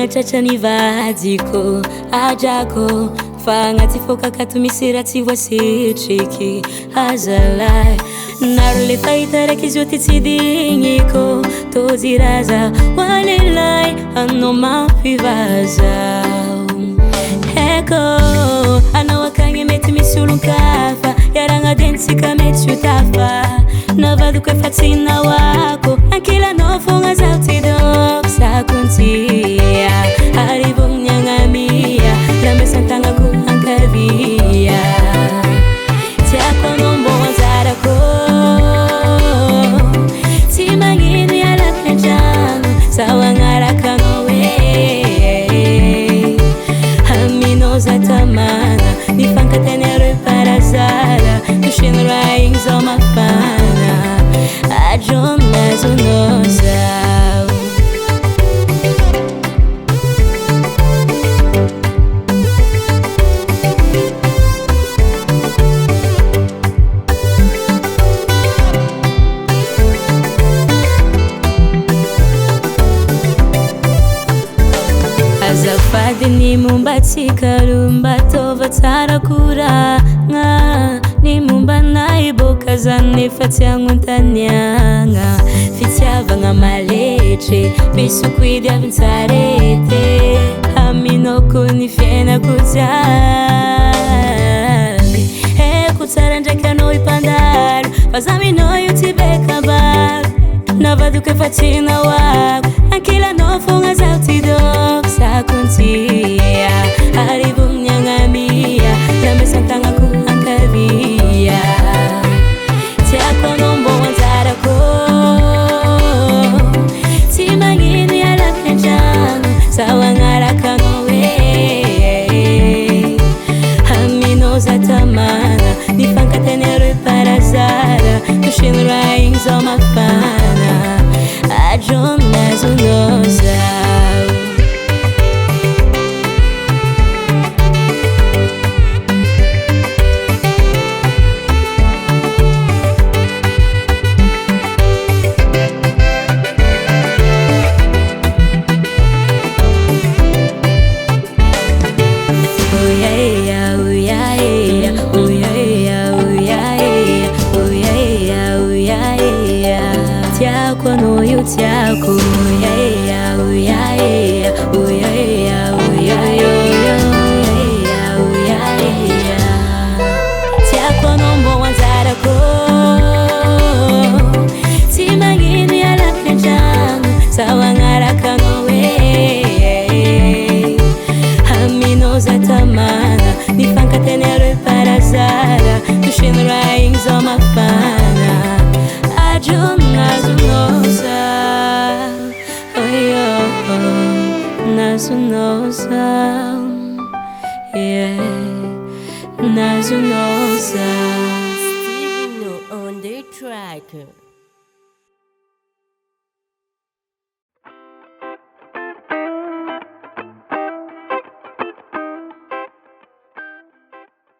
natratra nivadiko ajako fagnaty fôkakato misy raha tsy voasitriky azalahy naro le fahita raiky izy io ty tsy digniko toziraza hoan'ilay anao mampivazao eko anao akagny mety misy olon-kafa iaragnadentsika mety ho tafa navadiko efa tsy nahoako ankilanao fogna zaho ty doko sakontia arivogny agnamia ramesantagnako ankavia tiako anao mbô anjarako tsy magnino ialako an-trano zaho agnaraka anao aminao za tamana nifankateniareo parazara toshino raha igny zao mafana ajonazonao zaho azafady ny momba tsikaromba tova tsara koragna ny momba naiboka zany nefa tsy agnontaniagna fitiavagna maletry misokoidy avintsarety aminao ko ny fiainako jiaby eko tsara ndraiky anao ipandalo fa za minao io ty bekabaro navadiko efa tsy nahoako ankilanao fogna zaho ty doko sakontia arivogny agnamia ramesantagnako ankavia tiako anao mbô anjarako tsy magnino ialako an-trano zaho agnaraka anao aminao za tamana nifankateniareo parazara toshino raha igny zao mafana ajonazonao zaho tiako anao io tiako tiako anao mbô anjarako tsy magnino ialako an-trano zaho agnaraka anao aminao za tamana nifankateniareo parazara toshino raha igny zao mafana ajonazonao zaho nazonao zaho nazonao zaho Stevino on the track.